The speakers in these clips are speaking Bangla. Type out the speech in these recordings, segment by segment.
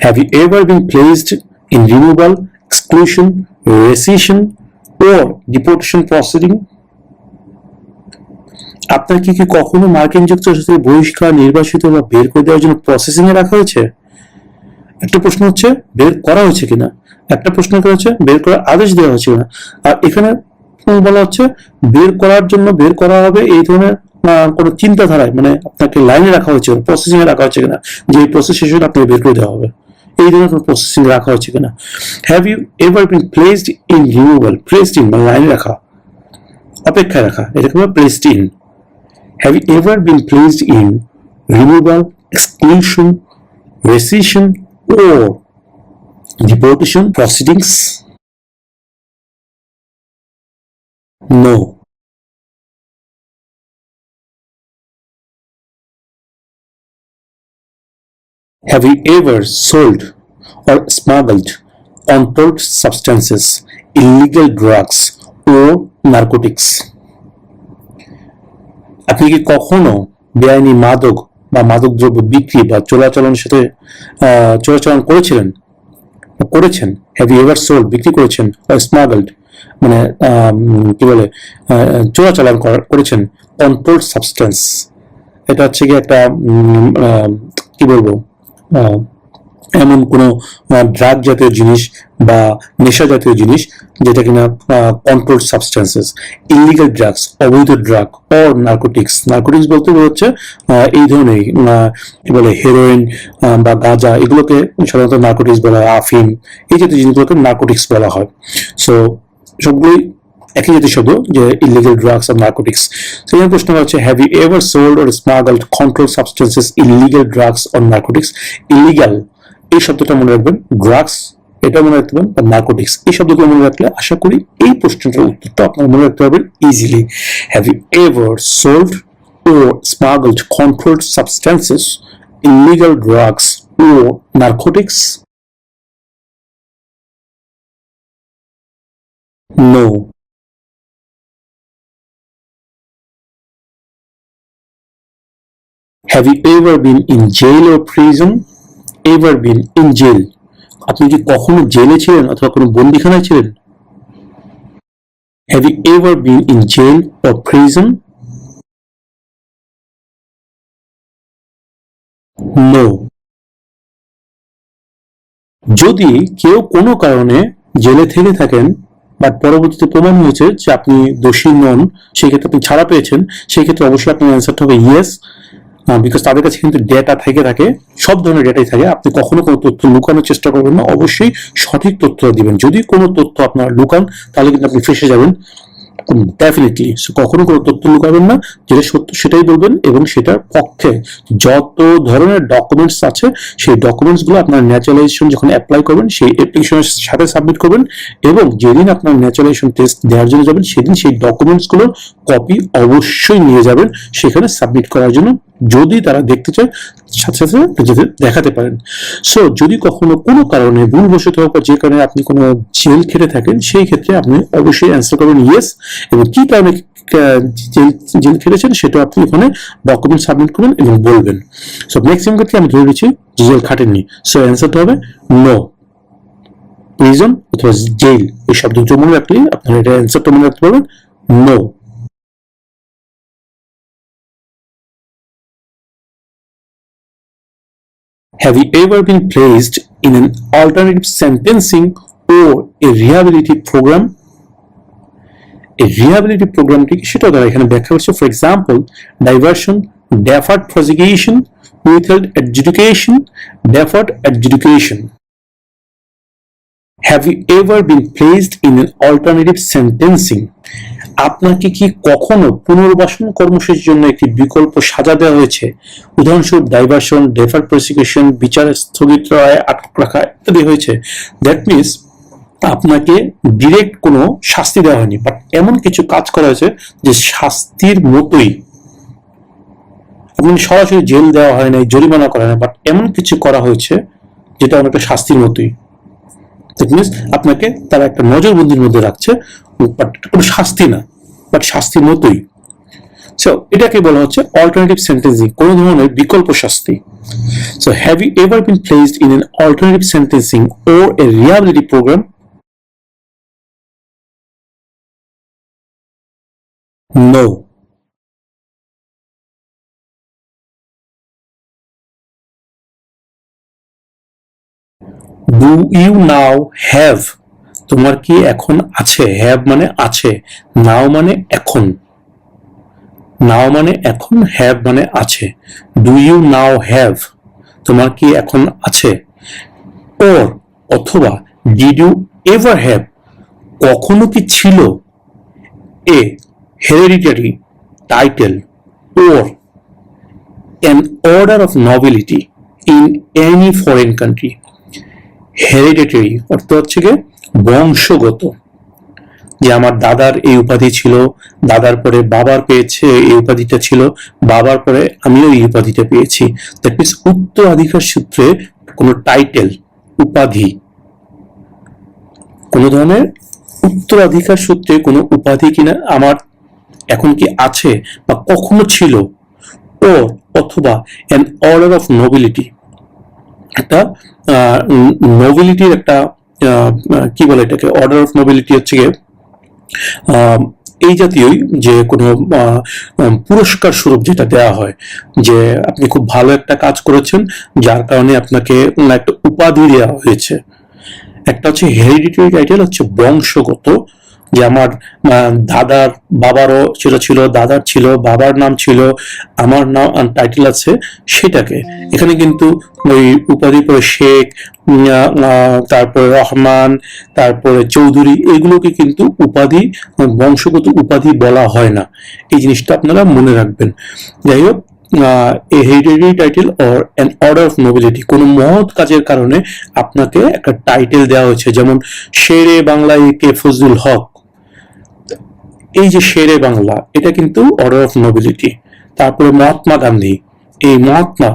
Have you ever been placed in removal, exclusion, rescission or deportation proceeding? আপনাকে কি কখনো মার্কিন যুক্তরাষ্ট্র থেকে বহিষ্কার, নির্বাসিত বা বের করে দেওয়ার জন্য প্রসেসিং এ রাখা হয়েছে? একটা প্রশ্ন হচ্ছে বের করা হয়েছে কিনা, একটা প্রশ্ন হচ্ছে বের করার আদেশ দেওয়া হয়েছে কিনা। আর এখানে বলা হচ্ছে বের করার জন্য বের করা হবে এই ধরনের কোন চিন্তাধারায়, মানে আপনাকে লাইনে রাখা হয়েছে, প্রসেসিং এ রাখা হয়েছে কিনা, যে এই প্রসেস শেষ হলে আপনাকে বের করে দেওয়া হবে, এই ধরনের কোন প্রসেসিং রাখা হয়েছে কিনা। Have you ever been placed in removal, placed in মানে লাইনে রাখা, অপেক্ষায় রাখা, এটাকে বলে placed in. Have you ever been placed in removal, exclusion, rescission or deportation proceedings? No. Have you ever sold or smuggled controlled substances, illegal drugs or narcotics? আপনি কি কখনো বেআইনি মাদক বা মাদকদ্রব্য বিক্রি বা চোরাচালানের সাথে চোরাচালান করেছেন? হ্যাভ ইউ এভার সোল্ড, বিক্রি করেছেন, বা স্মাগলড মানে কি বলে চোরাচালান করেছেন কন্ট্রোলড সাবস্টেন্স, এটা হচ্ছে কি একটা কি বলবো এমন কোনো ড্রাগ জাতীয় জিনিস বা নেশা জাতীয় জিনিস যেটা কিনা কন্ট্রোলড সাবস্টেন্সেস, ইলিগাল ড্রাগস, অবৈধ ড্রাগ, অর নার্কোটিক্স। নার্কোটিক্স বলতে হচ্ছে এই ধরনের কি বলে হেরোইন বা গাঁজা, এগুলোকে সাধারণত নার্কোটিক্স বলা হয়, আফিম, এই জাতীয় জিনিসগুলোকে নার্কোটিক্স বলা হয়। সো সবগুলোই একই জাতীয় শব্দ, যে ইলিগাল ড্রাগস আর নার্কোটিক্স। সো এর প্রশ্ন হচ্ছে have you ever sold or smuggled controlled substances, illegal drugs or narcotics. Illegal এই শব্দটা মনে রাখবেন, ড্রাগস এটা মনে রাখতে পারেন, বা নার্কোটিক্স এই শব্দগুলো মনে রাখলে আশা করি এই প্রশ্নটার উত্তরটা আপনারা মনে রাখতে পারবেন easily. Have you ever sold or smuggled controlled substances, illegal drugs or narcotics? No. Have you ever been in jail or prison? Ever been in jail, আপনি কি কখনো জেলে ছিলেন অথবা কোনো বন্দিখানায় ছিলেন? Have you ever been in jail or prison? No. যদি কেউ কোনো কারণে জেলে থেকে থাকেন বাট পরবর্তীতে প্রমাণ হয়েছে যে আপনি দোষী নন, সেই ক্ষেত্রে আপনি ছাড়া পেয়েছেন, সেই ক্ষেত্রে অবশ্যই আপনার অ্যান্সারটা হবে ইয়েস, বিকজ তাদের কাছে কিন্তু ডেটা থেকে থাকে, সব ধরনের ডেটাই থাকে। আপনি কখনো কোনো তথ্য লুকানোর চেষ্টা করবেন না, অবশ্যই সঠিক তথ্য দিবেন। যদি কোনো তথ্য আপনার লুকান তাহলে কিন্তু আপনি ফেঁসে যাবেন ডেফিনেটলি। কখনো কোনো তথ্য লুকাবেন না, যেটা সত্য সেটাই বলবেন, এবং সেটার পক্ষে যত ধরনের ডকুমেন্টস আছে সেই ডকুমেন্টস গুলো আপনার ন্যাচারালাইজেশন যখন অ্যাপ্লাই করবেন সেই অ্যাপ্লিকেশনের সাথে সাবমিট করবেন, এবং যেদিন আপনার ন্যাচারালাইজেশন টেস্ট দেওয়ার জন্য যাবেন সেদিন সেই ডকুমেন্টস গুলোর কপি অবশ্যই নিয়ে যাবেন সেখানে সাবমিট করার জন্য, যদি তারা দেখতে চায় সাথে সাথে দেখাতে পারেন। সো যদি কখনো কোনো কারণে ভুলবশত হোক বা যে কারণে আপনি কোনো জেল খেটে থাকেন, সেই ক্ষেত্রে আপনি অবশ্যই অ্যান্সার করবেন ইয়েস, এবং কি কারণে জেল খেটেছেন সেটা আপনি ওখানে ডকুমেন্ট সাবমিট করবেন এবং বলবেন। সো ম্যাক্সিমাম ক্ষেত্রে আমি ধরে নিচ্ছি যে জেল খাটেননি, সো অ্যান্সারটা হবে নো। প্রিজন অথবা জেল এই শব্দ মনে রাখলে আপনার এটা অ্যান্সারটা মনে রাখতে পারবেন no. Have you ever been placed in an alternative sentencing or a rehabilitative program? A rehabilitative program কি সেটা দ্বারা এখানে ব্যাখ্যা করছে। For example, diversion, deferred prosecution, withheld adjudication, deferred adjudication. Have you ever been placed in an alternative sentencing? আপনাকে কি কখনো পুনর্বাসন কর্মসূচির জন্য একটি বিকল্প সাজা দেওয়া হয়েছে? উদাহরণস্বরূপ ডাইভার্সন, ডেফার্ড প্রসিকিউশন, বিচার স্থগিত রায়, আটক রাখা ইত্যাদি হয়েছে। দ্যাট মিনস আপনাকে ডিরেক্ট কোনো শাস্তি দেওয়া হয়নি, বাট এমন কিছু কাজ করা হয়েছে যে শাস্তির মতোই, আপনি সরাসরি জেল দেওয়া হয় নাই, জরিমানা করা হয় না, বাট এমন কিছু করা হয়েছে যেটা অনেকটা শাস্তির মতোই। দ্যাট মিনস আপনাকে তারা একটা নজরবন্দির মধ্যে রাখছে, বাট কোনো শাস্তি না, বাট শাস্তির মতোই। সো এটাকে বলা হচ্ছে অল্টারনেটিভ সেন্টেন্সিং, কোন ধরনের বিকল্প শাস্তি। So have you ever been placed in an alternative sentencing or a rehabilitation program? No. Do you now have, তোমার কি এখন আছে, হ্যাভ মানে আছে, নাও মানে এখন, নাও মানে এখন, হ্যাভ মানে আছে। ডু ইউ নাও হ্যাভ, তোমার কি এখন আছে। ওর অথবা ডিড ইউ এভার হ্যাভ, কখনো কি ছিল, a hereditary title or an order of nobility in any foreign country? Hereditary অর্থ হচ্ছে গিয়ে বংশগত, যে আমার দাদার এই উপাধি ছিল, দাদার পরে বাবার পেয়েছে এই উপাধিটা ছিল, বাবার পরে আমিও এই উপাধিটা পেয়েছি। দ্যাট মিনস উত্তরাধিকার সূত্রে কোনো টাইটেল, উপাধি, কোন ধরনের উত্তরাধিকার সূত্রে কোনো উপাধি কিনা আমার এখন কি আছে বা কখনো ছিল, ও অথবা অ্যান অর্ডার অফ নোবিলিটি, একটা নোবিলিটির একটা কি বলে এটাকে, অর্ডার অফ নোবিলিটি হচ্ছে গিয়ে এই জাতীয়ই যে কোনো পুরস্কার স্বরূপ যেটা দেওয়া হয়, যে আপনি খুব ভালো একটা কাজ করেছেন যার কারণে আপনাকে একটা উপাধি দেওয়া হয়েছে। একটা হচ্ছে হেরিডিটারি টাইটেল, হচ্ছে বংশগত, যে আমার দাদার বাবারও সেটা ছিল, দাদার ছিল, বাবার নাম ছিল, আমার নাম টাইটেল আছে, সেটাকে এখানে কিন্তু ওই উপাধি পরে শেখ, তারপরে রহমান, তারপরে চৌধুরী, এগুলোকে কিন্তু উপাধি, বংশগত উপাধি বলা হয় না। এই জিনিসটা আপনারা মনে রাখবেন। যাই হোক, a hereditary title or an order of nobility, কোনো মহৎ কাজের কারণে আপনাকে একটা টাইটেল দেওয়া হয়েছে, যেমন শেরে বাংলা এ কে ফজলুল হক, এই যে শেরে বাংলা, এটা কিন্তু অর্ডার অফ নোবিলিটি। তারপরে মহাত্মা গান্ধী, এই মহাত্মা,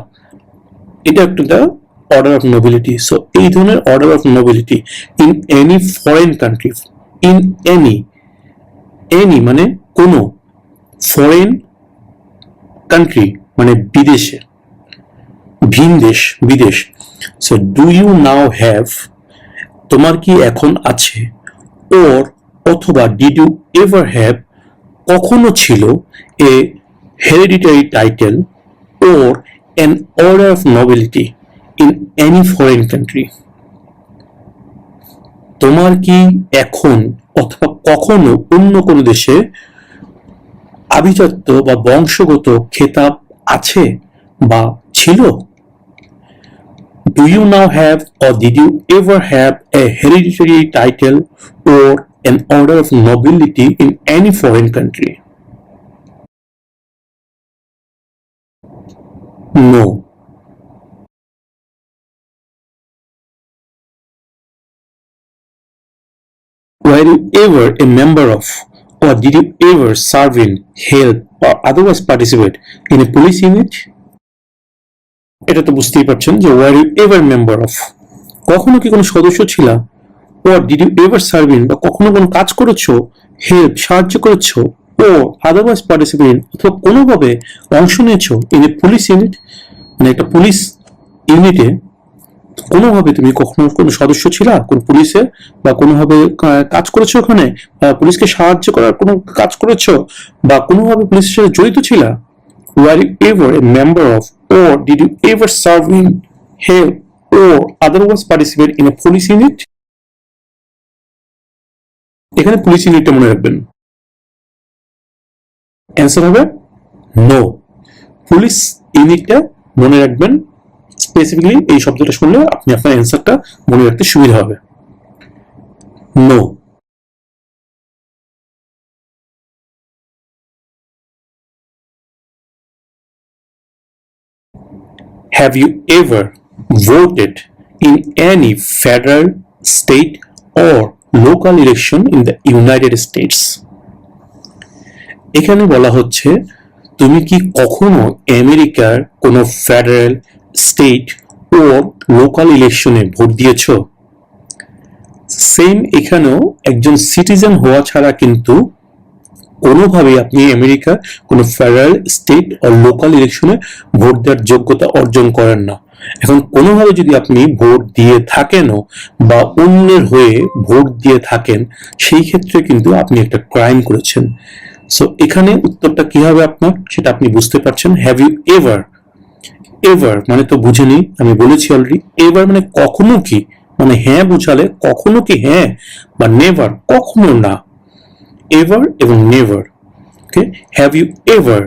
এটা একটা অর্ডার অফ নোবিলিটি। সো এই ধরনের order of nobility in any foreign country, in any, any মানে কোনো, ফরেন কান্ট্রি মানে বিদেশে, ভিন দেশ, বিদেশ। So do you now have, তোমার কি এখন আছে, ওর অথবা ডিড ইউ এভার হ্যাভ, কখনো ছিল, a hereditary title or an order of nobility in any foreign country? তোমার কি এখন অথবা কখনো অন্য কোনো দেশে আভিজাত্য বা বংশগত খেতাব আছে বা ছিল? Do you now have or did you ever have a hereditary title or an order of nobility in any foreign country? No. Were you ever a member of or did you ever serve in, help or otherwise participate in a police unit? এটা তো বুঝতেই পারছেন যে were you ever member of, কখনো কি কোনো সদস্য ছিল, or did you ever serve in, বা কখনো কোনো কাজ করেছো, হেল্প সাহায্য করেছো, ও আদারওয়াইজ পার্টিসিপেট অথবা কোনোভাবে অংশ নিয়েছো ইন এ পুলিশ ইউনিট, মানে একটা পুলিশ ইউনিটে কোনোভাবে তুমি কখনো কোনো সদস্য ছিলা কোন পুলিশে, বা কোনোভাবে কাজ করেছো ওখানে, পুলিশকে সাহায্য করার কোনো কাজ করেছো, বা কোনোভাবে পুলিশের সাথে জড়িত ছিলা? Were you ever a member of or did you ever serve in, help or otherwise participate in a police unit? এখানে পুলিশ ইউনিটটা মনে রাখবেন। অ্যান্সার হবে নো। পুলিশ ইউনিটটা মনে রাখবেন, স্পেসিফিক্যালি এই শব্দটা শুনলে আপনি আপনার অ্যান্সারটা মনে রাখতে সুবিধা হবে। No. Have you ever voted in any federal, state or local election in the United States? এখানে বলা হচ্ছে তুমি কি কখনো আমেরিকার কোনো ফেডারেল, স্টেট ও লোকাল ইলেকশনে ভোট দিয়েছো? সেম এখানেও একজন সিটিজেন হওয়া ছাড়া কিন্তু কোনোভাবেই আপনি আমেরিকার কোনো ফেডারেল, স্টেট ও লোকাল ইলেকশনে ভোট দেওয়ার যোগ্যতা অর্জন করেন না। এখন কোনোভাবে যদি আপনি ভোট দিয়ে থাকেনও বা অন্যের হয়ে ভোট দিয়ে থাকেন, সেই ক্ষেত্রে কিন্তু আপনি একটা ক্রাইম করেছেন। সো এখানে উত্তরটা কি হবে আপনার, সেটা আপনি বুঝতে পারছেন। হ্যাভ ইউ এভার, এভার মানে তো বুঝেনি, আমি বলেছি অলরেডি। এভার মানে কখনো কি, মানে হ্যাঁ বুঝালে কখনো কি হ্যাঁ, বা নেভার কখনো না। এভার এবং never, okay. Have you ever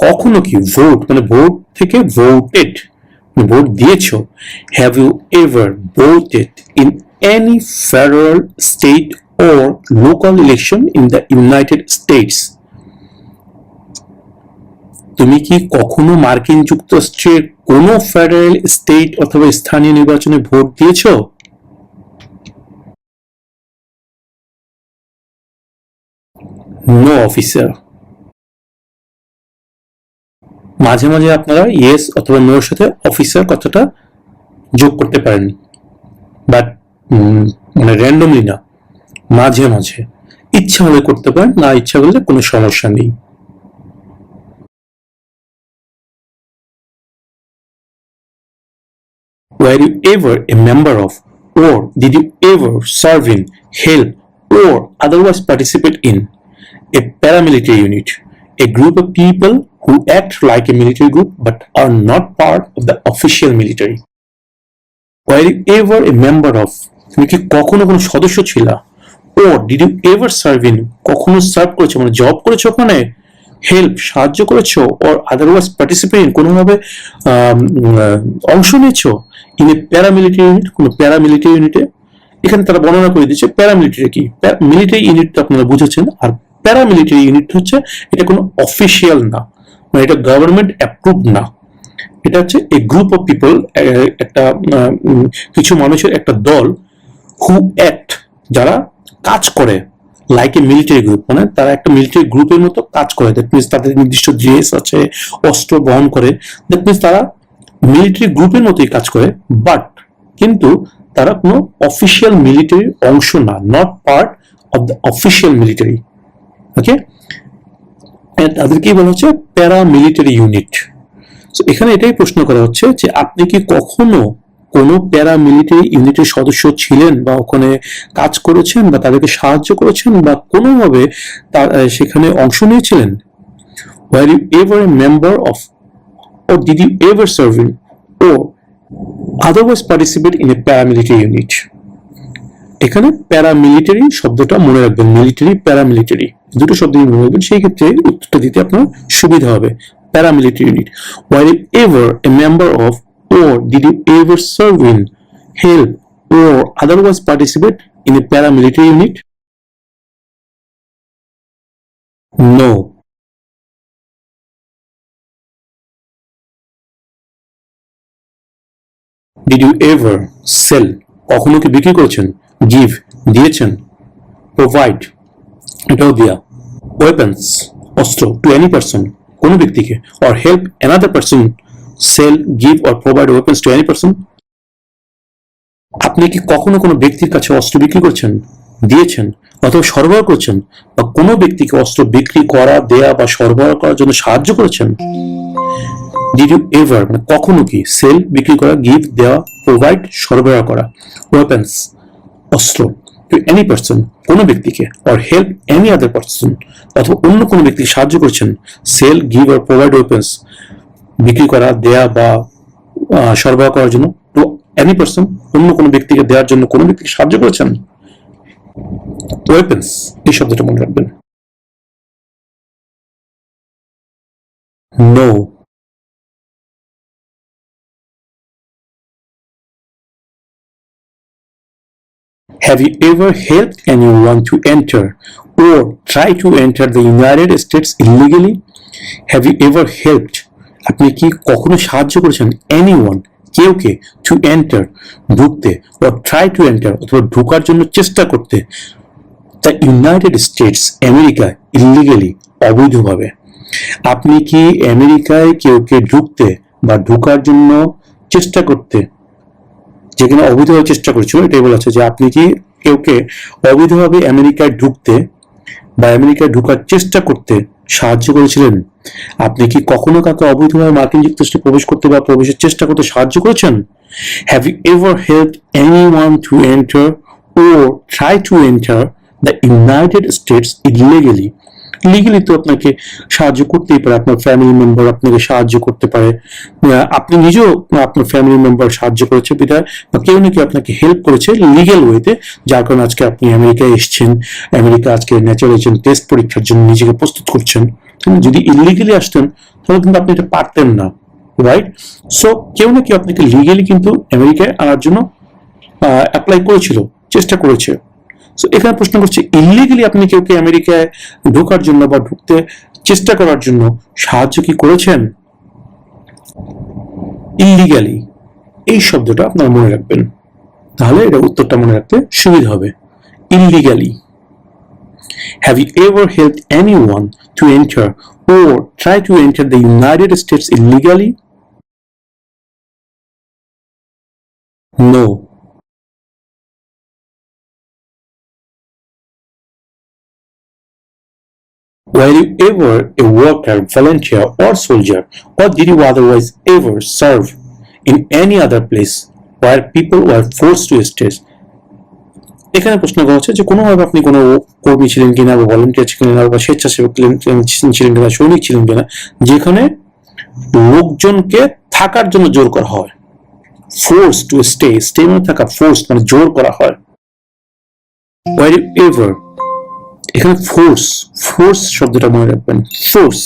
কখনো কি, ভোট মানে ভোট থেকে ভোটেড, ভোট দিয়েছো। Have you ever voted in any federal, state or local election in the United States? তুমি কি কখনো মার্কিন যুক্তরাষ্ট্রের কোন ফেডারেল, স্টেট অথবা স্থানীয় নির্বাচনে ভোট দিয়েছো? No officer. মাঝে মাঝে আপনারা ইয়েস অথবা নো এর সাথে অফিসার কথাটা যোগ করতে পারেন, বাট মানে র্যান্ডমলি না, মাঝে মাঝে ইচ্ছা হলে করতে পারেন, না ইচ্ছা করলে কোনো সমস্যা নেই। Were you ever a member of, or did you ever serve in, help, or otherwise participate in a paramilitary unit, a group of people who act like a military group but are not part of the official military? Were you ever a member of, তুমি কি কখনো কোনো সদস্য ছিলা? Or did you ever serve in, কখনো সার্ভ করেছো মানে জব করেছো ওখানে, হেল্প সাহায্য করেছো, or otherwise participate in কোনোভাবে অংশ নিয়েছো ইন এ প্যারামিলিটারি ইউনিট, কোনো প্যারামিলিটারি ইউনিটে। এখানে তারা বর্ণনা করে দিচ্ছে প্যারামিলিটারি কি। মিলিটারি ইউনিট তো আপনারা বুঝেছেন, আর প্যারামিলিটারি ইউনিট হচ্ছে এটা কোনো অফিসিয়াল না, মানে এটা গভর্নমেন্ট অ্যাপ্রুভ না। এটা হচ্ছে এ গ্রুপ অফ পিপল, একটা কিছু মানুষের একটা দল, হু অ্যাক্ট যারা কাজ করে, লাইক এ মিলিটারি গ্রুপ, মানে তারা একটা মিলিটারি গ্রুপের মতো কাজ করে। দ্যাট মিনস তাদের নির্দিষ্ট ড্রেস আছে, অস্ত্র বহন করে। দ্যাট মিনস তারা মিলিটারি গ্রুপের মতোই কাজ করে, বাট কিন্তু তারা কোনো অফিসিয়াল মিলিটারির অংশ না, not part of the official military, okay. তাদেরকেই বলা হচ্ছে প্যারামিলিটারি ইউনিট। এখানে এটাই প্রশ্ন করা হচ্ছে যে আপনি কি কখনো কোনো প্যারামিলিটারি ইউনিটের সদস্য ছিলেন, বা ওখানে কাজ করেছেন, বা তাদেরকে সাহায্য করেছেন, বা কোনোভাবে সেখানে অংশ নিয়েছিলেন? Were you ever a member of, or did you ever serve in, or otherwise participate in a paramilitary unit? এখানে প্যারামিলিটারি শব্দটা মনে রাখবেন, মিলিটারি, প্যারামিলিটারি দুটো শব্দই মনে রাখবেন, সেই ক্ষেত্রে উত্তরটা দিতে আপনার সুবিধা হবে। Paramilitary unit. Were you ever a member of, or did you ever serve in, help, or otherwise participate in a paramilitary unit? No. Did you ever sell, কখনো কি বিক্রি করেছেন? Give, দিয়েছেন। Provide, এটাও দেয়া। Weapons, অস্ত্র, to any person, কোনো ব্যক্তিকে। Or help another person sell, give or provide weapons to any person? আপনি কি কখনো কোনো ব্যক্তির কাছে অস্ত্র বিক্রি করছেন, দিয়েছেন, অথবা সরবরাহ করছেন, বা কোনো ব্যক্তিকে অস্ত্র বিক্রি করা, দেয়া বা সরবরাহ করার জন্য সাহায্য করেছেন? ডিড ইউ এভার মানে কখনো কি, সেল বিক্রি করা, গিভ দেওয়া, প্রোভাইড সরবরাহ করা, ওয়েপন্স অস্ত্র, টু এনি পার্সন কোনো ব্যক্তিকে, or help any other person অথবা অন্য কোনো ব্যক্তিকে সাহায্য করেছেন, সেল, গিভ আর প্রোভাইড ওয়েপন্স বিক্রি করা, দেয়া বা সরবরাহ করার জন্য, টু এনি পার্সন অন্য কোনো ব্যক্তিকে দেওয়ার জন্য কোনো ব্যক্তিকে সাহায্য করেছেন। ওয়েপন্স এই শব্দটা মনে রাখবেন। No. Have you ever helped anyone to enter or try to enter the United States illegally? Have you ever helped, আপনি কি কখনো সাহায্য করেছেন anyone, কেউকে, to enter ঢুকতে, or try to enter অথবা ঢোকার জন্য চেষ্টা করতে, the United States আমেরিকায় illegally অবৈধভাবে? আপনি কি আমেরিকায় কেউকে ঢুকতে বা ঢোকার জন্য চেষ্টা করতে, যেখানে অবৈধভাবে চেষ্টা করেছিল এটাই বলা আছে, যে আপনি কি কেউকে অবৈধভাবে আমেরিকায় ঢুকতে বা আমেরিকায় ঢোকার চেষ্টা করতে সাহায্য করেছিলেন? আপনি কি কখনো কাউকে অবৈধভাবে মার্কিন যুক্তরাষ্ট্রে প্রবেশ করতে বা প্রবেশের চেষ্টা করতে সাহায্য করেছেন? Have you ever helped anyone to enter or try to enter the United States illegally? Legally তো আপনাকে সাহায্য করতেই পারে, আপনার ফ্যামিলি মেম্বার আপনাকে সাহায্য করতে পারে, আপনি নিজেও আপনার ফ্যামিলি মেম্বার সাহায্য করেছে বিধায় বা কেউ না কেউ আপনাকে হেল্প করেছে লিগ্যাল ওয়েতে, যার কারণে আজকে আপনি আমেরিকায় এসেছেন, আমেরিকা আজকে ন্যাচারালাইজেশন টেস্ট পরীক্ষার জন্য নিজেকে প্রস্তুত করছেন। যদি ইলিগালি আসতেন তাহলে কিন্তু আপনি এটা পারতেন না, রাইট? সো কেউ না কেউ আপনাকে লিগালি কিন্তু আমেরিকায় আনার জন্য অ্যাপ্লাই করেছিল, চেষ্টা করেছে। সো এখানে প্রশ্ন করছে, ইলিগালি আপনি কেউকে আমেরিকায় ঢোকার জন্য বা ঢুকতে চেষ্টা করার জন্য সাহায্য কি করেছেন? ইলিগালি এই শব্দটা আপনারা মনে রাখবেন, তাহলে এটা উত্তরটা মনে রাখতে সুবিধা হবে। Illegally. Have you ever helped anyone to enter or try to enter the United States illegally? No. Were you ever a worker, volunteer, or soldier, or did you otherwise ever serve in any other place where people were forced to stay? এখানে প্রশ্ন করা হচ্ছে যে কোনোভাবে আপনি কোনো কর্মী ছিলেন কিনা, বা ভলেন্টিয়ার ছিলেন কিনা, বা স্বেচ্ছাসেবক ছিলেন কিনা, সৈনিক ছিলেন কিনা, যেখানে লোকজনকে থাকার জন্য জোর করা হয়। ফোর্স টু স্টে, স্টে মানে থাকা, ফোর্স মানে জোর করা হয়। Were you ever, এখানে ফোর্স, ফোর্স শব্দটা মনে রাখবেন, ফোর্স।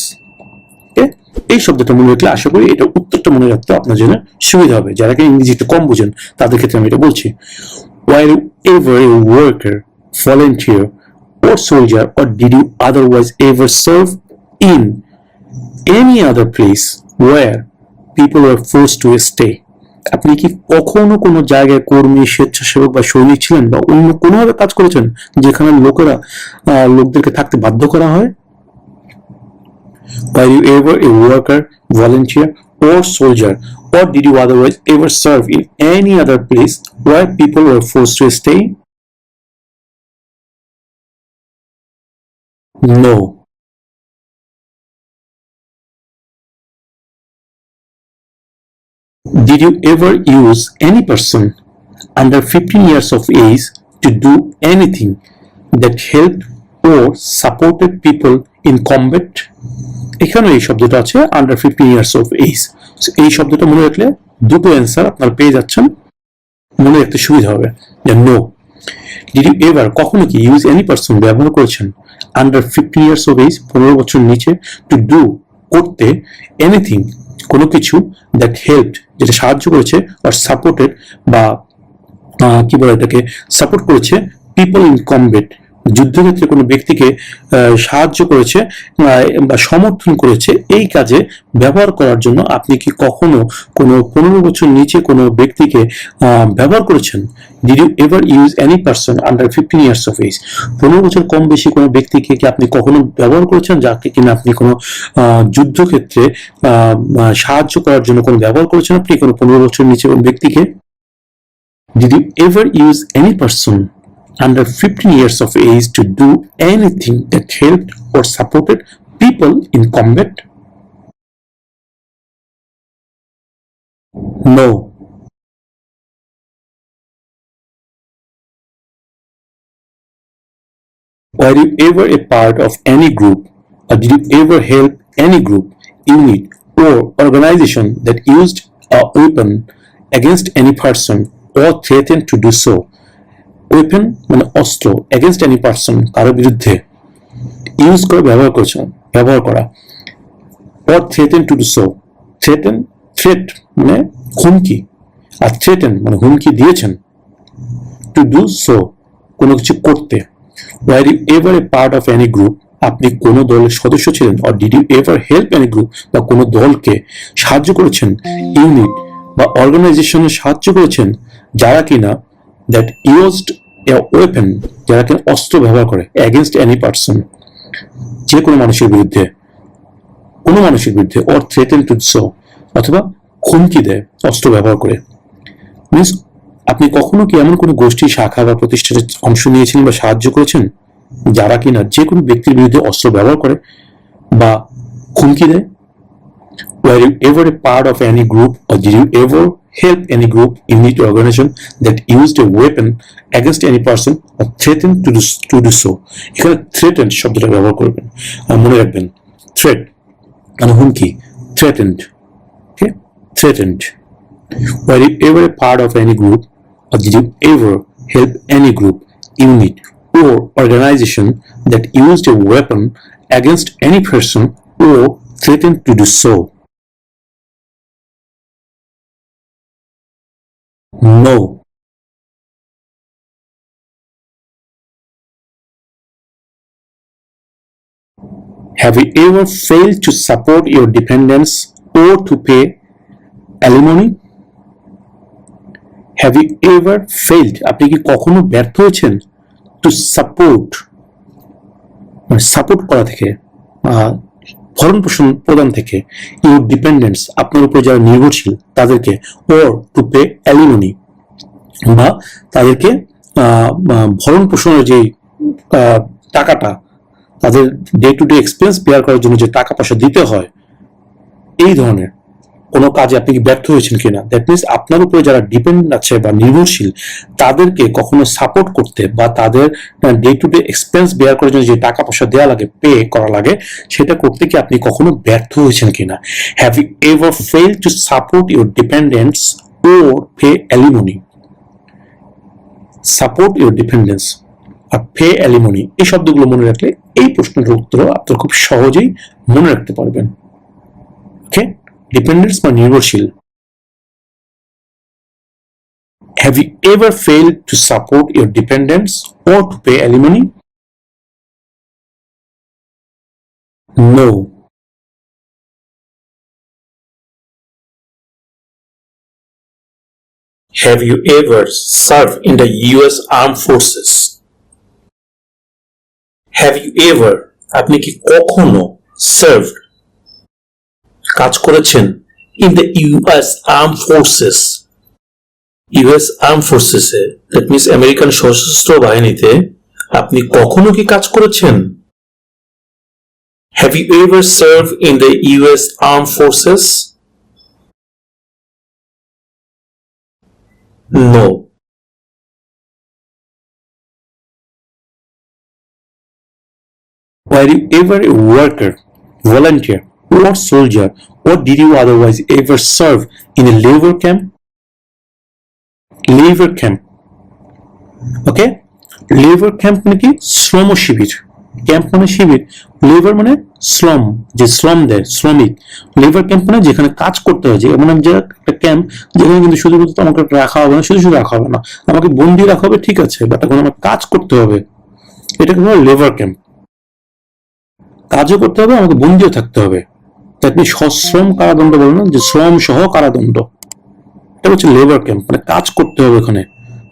এই শব্দটা মনে রাখলে আশা করি এটা উত্তরটা মনে রাখতে আপনার জন্য সুবিধা হবে। যারা ইংরেজি একটু কম বুঝেন তাদের ক্ষেত্রে আমি এটা বলছি। Were you ever a worker, volunteer, or soldier, or did you otherwise ever serve in any other place where people were forced to stay? আপনি কি কখনো কোনো জায়গায় কর্মী, স্বেচ্ছাসেবক বা সৈনিক ছিলেন, বা অন্য কোনোভাবে কাজ করেছেন যেখানে লোকদেরকে থাকতে বাধ্য করা হয়? Were you ever a worker, volunteer, or soldier, or did you otherwise ever serve in any other place where people were forced to stay? No. Did you ever use any person under 15 years of age to do anything that helped or supported people in combat? এখানে এই শব্দটা আছে আন্ডার 15 ইয়ার্স অফ এজ। এই শব্দটা মনে রাখলে দুটো অ্যান্সার আপনারা পেয়ে যাচ্ছেন, মনে রাখতে সুবিধা হবে। নো। ডিড ইউ এভার, কখনো কি, ইউজ এনি পারসন ব্যবহার করেছেন আন্ডার 15 ইয়ার্স অফ এজ, 15 বছর নিচে, টু ডু করতে, এনিথিং কোনো কিছু, দ্যাট হেল্পড যেটা সাহায্য করেছে, আর সাপোর্টেড বা কি বলে এটাকে, সাপোর্ট করেছে, পিপল ইন কমব্যাট যুদ্ধক্ষেত্রে কোনো ব্যক্তিকে সাহায্য করেছে বা সমর্থন করেছে, এই কাজে ব্যবহার করার জন্য আপনি কি কখনো কোনো 15 বছর নিচে কোনো ব্যক্তিকে ব্যবহার করেছেন? Did you ever use any person under 15 years of age, 15 বছর কম বেশি কোনো ব্যক্তিকে কি আপনি কখনো ব্যবহার করেছেন, যাকে কিনা আপনি কোনো যুদ্ধক্ষেত্রে সাহায্য করার জন্য কোনো ব্যবহার করেছেন আপনি কোনো 15 বছর নিচে কোনো ব্যক্তিকে? Did you ever use any person under 15 years of age to do anything that helped or supported people in combat? No. Were you ever a part of any group, or did you ever help any group, unit, or organization that used a weapon against any person or threatened to do so? Weapon মানে অস্ত্র, এগেনস্ট এনি পারসন কারো বিরুদ্ধে, ইউজ করে ব্যবহার করা, or threaten to do so, threaten, threat মানে হুমকি, আর threaten মানে হুমকি দিয়েছেন, to do so কোনো কিছু করতে। Were you ever a part of any group, আপনি কোনো দলের সদস্য ছিলেন, or did you ever help any group, বা কোনো দলকে সাহায্য করেছেন, ইউনিট বা অর্গানাইজেশনে সাহায্য করেছেন, যারা কিনা that used a weapon, যারা কিনা অস্ত্র ব্যবহার করে, against any person যে কোনো মানুষের বিরুদ্ধে, or threaten to do so অথবা হুমকি দেয় অস্ত্র ব্যবহার করে। মিন্স আপনি কখনো কি এমন কোনো গোষ্ঠী, শাখা বা প্রতিষ্ঠানে অংশ নিয়েছিলেন বা সাহায্য করেছেন যারা কিনা যে কোনো ব্যক্তির বিরুদ্ধে অস্ত্র ব্যবহার করে বা হুমকি দেয়? Were you ever a part of any group or did you ever help any group, unit or organization that used a weapon against any person or threatened to do so? এখানে threatened শব্দটা ব্যবহার করবেন, মনে রাখবেন threat মানে হুমকি, threatened, okay, threatened. Were you ever a part of any group or did you ever help any group, unit or organization that used a weapon against any person or threatened to do so? No. Have you ever failed to support your dependents or to pay alimony? Have you ever failed? আপনি কি কখনো ব্যর্থ হয়েছেন to support, মানে সাপোর্ট করা থেকে, ভরণ পোষণ প্রদান থেকে, your dependents আপনার উপর যারা নির্ভরশীল তাদেরকে, or to pay alimony বা তাদেরকে ভরণ পোষণের যে টাকাটা, তাদের day to day expense bear করার জন্য যে টাকা পয়সা দিতে হয়, এই ধরনের কোনো কাজে আপনি কি ব্যর্থ হয়েছেন কিনা? দ্যাট মিনস আপনার উপরে যারা ডিপেন্ডেন্ট আছে বা নির্ভরশীল তাদেরকে কখনো সাপোর্ট করতে বা তাদের day to day expense bear করার জন্য যে টাকা পয়সা দেওয়া লাগে, পে করা লাগে, সেটা করতে কি আপনি কখনো ব্যর্থ হয়েছেন কিনা? Have you ever fail to support your dependents or pay alimony? Support your dependents আর পে অ্যালিমনি, এই শব্দগুলো মনে রাখলে এই প্রশ্নের উত্তর আপনারা খুব সহজেই মনে রাখতে পারবেন। ওকে, ডিপেন্ডেন্স বা নির্ভরশীল। Have you ever failed to support your dependents or to pay alimony? No. Have you ever served in the US Armed Forces? Have you ever, আপনি কি কখনো served, কাজ করেছেন in the US Armed Forces? US Armed Forces A, that means American সশস্ত্র বাহিনীতে আপনি কখনো কি কাজ করেছেন? Have you ever served in the US Armed Forces? No. Were you ever a worker, volunteer, or soldier, or did you otherwise ever serve in a labor camp? Labor camp. Okay? Labor camp মানে কি? শ্রম শিবির। ক্যাম্প মানে শিবির, লেবার মানে শ্রম, যে শ্রম দেয়, শ্রমিক। লেবার ক্যাম্প মানে যেখানে কাজ করতে হয়, যে এমন একটা ক্যাম্প যেখানে কিন্তু শুধুমাত্র আমাকে রাখা হবে না, শুধু রাখা হবে না, আমাকে বন্দি রাখা হবে, ঠিক আছে, বাট এখন আমার কাজ করতে হবে, এটাকে বলা লেবার ক্যাম্প। কাজও করতে হবে, আমাকে বন্দিও থাকতে হবে। আপনি সশ্রম কারাদণ্ড বলেন না, যে শ্রম সহ কারাদণ্ড, এটা হচ্ছে লেবার ক্যাম্প, মানে কাজ করতে হবে, ওখানে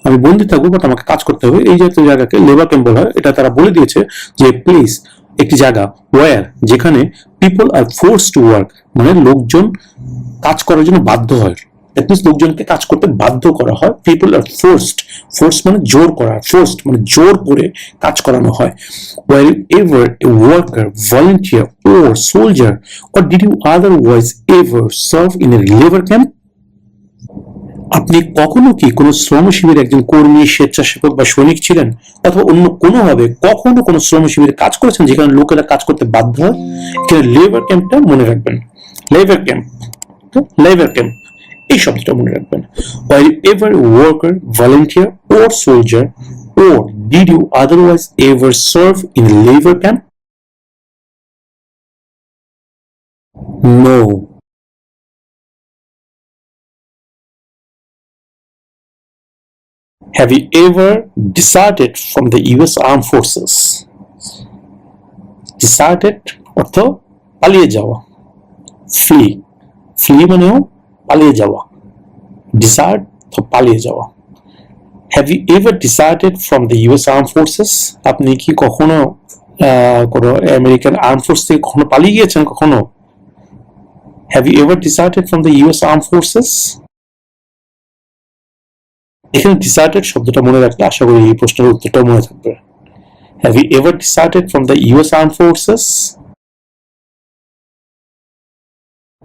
আমি বন্দি থাকবো বাট আমাকে কাজ করতে হবে, এই জাতীয় জায়গাকে লেবার ক্যাম্প বলা হয়। এটা তারা বলে দিয়েছে যে প্লেস, একটি জায়গা, ওয়ার, যেখানে people are force to work, মানে লোকজন কাজ করার জন্য বাধ্য হয়, দ্যাট মিনস লোকজনকে কাজ করতে বাধ্য করা হয়। পিপল আর ফোর্সড, ফোর্স মানে জোর করা, ফোর্সড মানে জোর করে কাজ করানো হয়। Were you ever a worker, volunteer or soldier, or did you otherwise ever serve in a labor camp? আপনি কখনো কি কোনো শ্রম শিবিরে একজন কর্মী, স্বেচ্ছাসেবক বা সৈনিক ছিলেন, অথবা অন্য কোনোভাবে কখনো কোনো শ্রম শিবিরে কাজ করেছেন যেখানে লোকেরা কাজ করতে বাধ্য হয়? এখানে লেবার ক্যাম্পটা মনে রাখবেন, লেবার ক্যাম্প, লেবার ক্যাম্প, এই শব্দটা মনে রাখবেন। Were you ever a worker, volunteer or soldier, or did you otherwise ever serve in a labor camp? No. Have you ever deserted from the US Armed Forces? Deserted অর্থ পালিয়ে যাওয়া, ফ্লি, ফ্লি মানেও পালিয়ে যাওয়া, ডিসার্ট তো পালিয়ে যাওয়া। Have you ever deserted from the US Armed Forces? আপনি কি কখনো কোনো আমেরিকান আর্ম ফোর্স থেকে কখনো পালিয়ে গিয়েছেন কখনো? Have you ever deserted from the US Armed Forces? এখানে ডিসার্টেড শব্দটা মনে রাখলে আশা করি এই প্রশ্নের উত্তরটাও মনে থাকবে। Have you ever deserted from the US Armed Forces?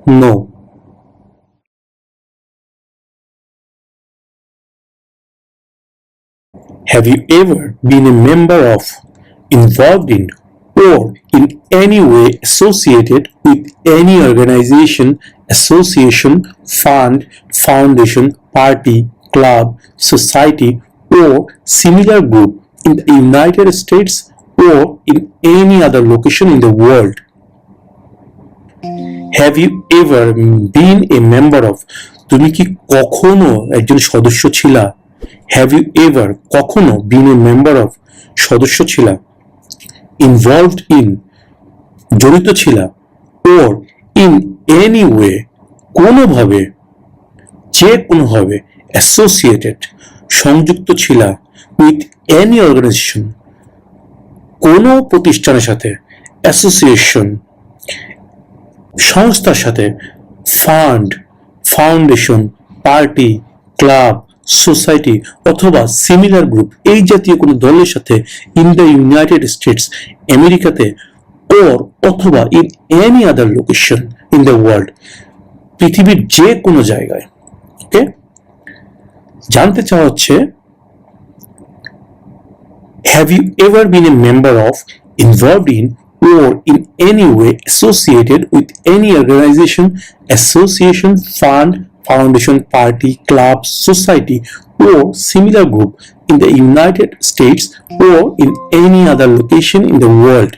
No. Have you ever been a member of, involved in, or in any way associated with any organization, association, fund, foundation, party, club, society, or similar group in the United States or in any other location in the world? Have you ever been a member of, তুমি কি কখনো একজন সদস্য ছিলা? Have you ever কখনো been a member of, সদস্য ছিলা? Involved in, জড়িত ছিলা? Or in any way, কোনোভাবে, যে কোনোভাবে associated, সংযুক্ত ছিলা with any organization, কোনো প্রতিষ্ঠানের সাথে, association, সংস্থার সাথে, fund, foundation, party, club, society অথবা সিমিলার গ্রুপ এই জাতীয় কোনো দলের সাথে ইন দ্য ইউনাইটেড স্টেটস আমেরিকাতে ওর অথবা in any other location in the world পৃথিবীর যে কোনো জায়গায়। ওকে, জানতে চাওয়া হচ্ছে have you ever been a member of, involved in, or in any way associated with any organization, association, fund, foundation, party, club, society, or similar group in the United States or in any other location in the world?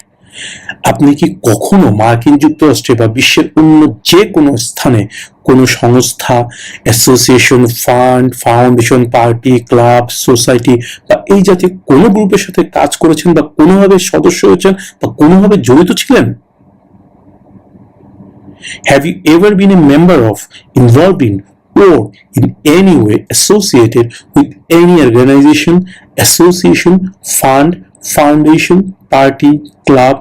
আপনি কি কখনো মার্কিন যুক্তরাষ্ট্রে বা বিশ্বের অন্য যে কোনো স্থানে কোনো সংস্থা, association, fund, foundation, party, club, society বা এই জাতীয় কোনো গ্রুপের সাথে কাজ করেছেন বা কোনোভাবে সদস্য হয়েছেন বা কোনোভাবে জড়িত ছিলেন? Have you ever been a member of, involved in, or in any way associated with any organization, association, fund, foundation, party, club,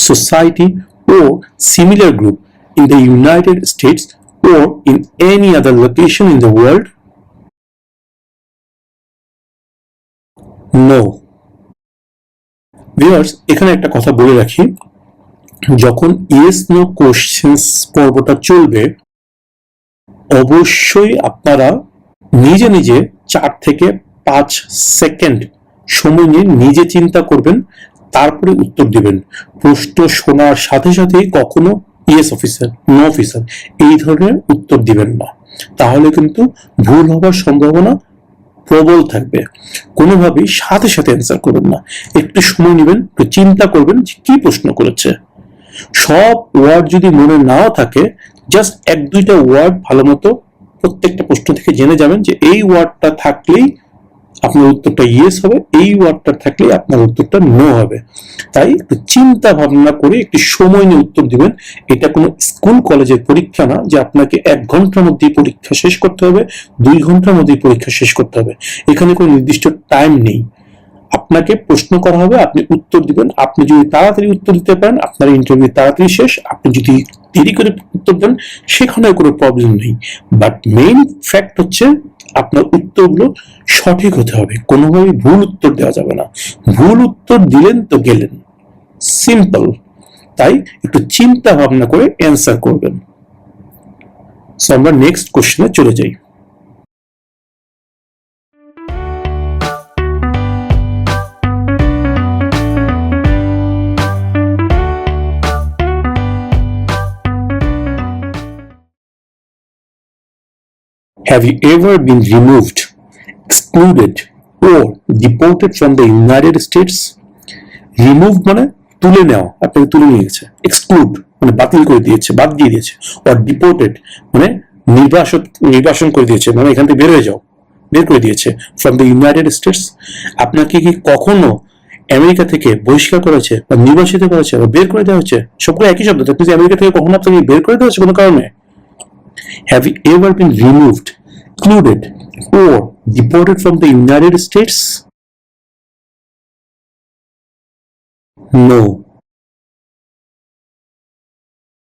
society, or similar group in the United States or in any other location in the world? No. Viewers, এখানে একটা কথা বলে রাখি, যখন ইয়েস নো কোশ্চেন্স পর্বটা চলবে অবশ্যই আপনারা নিজে নিজে 4 থেকে 5 সেকেন্ড সময় নিয়ে নিজে চিন্তা করবেন, তারপরে উত্তর দিবেন। প্রশ্ন শোনার সাথে সাথেই কখনো ইয়েস অফিসার, নো অফিসার এই ধরনের উত্তর দিবেন না, তাহলে কিন্তু ভুল হবার সম্ভাবনা প্রবল থাকবে। কোনোভাবেই সাথে সাথে অ্যান্সার করবেন না, একটু সময় নেবেন, একটু চিন্তা করবেন যে কি প্রশ্ন করেছে। সব ওয়ার্ড যদি মনে নাও থাকে, জাস্ট 1-2টা ওয়ার্ড ভালো মতো প্রত্যেকটা প্রশ্ন থেকে জেনে যাবেন যে এই ওয়ার্ডটা থাকলেই আপনার উত্তরটা ইয়েস হবে, এই ওয়ার্ডটা থাকলেই আপনার উত্তরটা নো হবে। তাই একটু চিন্তা ভাবনা করে একটু সময় নিয়ে উত্তর দিবেন। এটা কোনো স্কুল কলেজের পরীক্ষা না যে আপনাকে 1 ঘন্টার মধ্যেই পরীক্ষা শেষ করতে হবে, 2 ঘন্টার মধ্যেই পরীক্ষা শেষ করতে হবে। এখানে কোনো নির্দিষ্ট টাইম নেই। আপনাকে প্রশ্ন করা হবে, আপনি উত্তর দিবেন। আপনি যদি তাড়াতাড়ি উত্তর দিতে পারেন, আপনার ইন্টারভিউ তাড়াতাড়ি শেষ। আপনি যদি দেরি করে উত্তর দেন, সেখানে কোনো প্রবলেম নেই। বাট মেইন ফ্যাক্ট হচ্ছে আপনার উত্তরগুলো সঠিক হতে হবে, কোনোভাবেই ভুল উত্তর দেওয়া যাবে না। ভুল উত্তর দিলেন তো গেলেন, সিম্পল। তাই একটু চিন্তা ভাবনা করে অ্যান্সার করবেন। সো আমরা নেক্সট কোশ্চেনে চলে যাই। Have you ever been removed, excluded, or deported from the United States? Remove মানে তুলে নেওয়া, আপনাকে তুলে নিয়ে গেছে। এক্সক্লুড মানে বাতিল করে দিয়েছে, বাদ দিয়ে দিয়েছে। আর ডিপোর্টেড মানে নির্বাসন করে দিয়েছে, মানে এখান থেকে বের হয়ে যাও, বের করে দিয়েছে ফ্রম দ্য ইউনাইটেড স্টেটস। আপনাকে কি কখনো আমেরিকা থেকে বহিষ্কার করেছে বা নির্বাসিত করেছে বা বের করে দেওয়া হয়েছে? সবগুলো একই শব্দ। আপনি আমেরিকা থেকে কখনো আপনাকে বের করে দেওয়া হয়েছে কোনো কারণে? Have you ever been removed, excluded, or deported from the United States? No.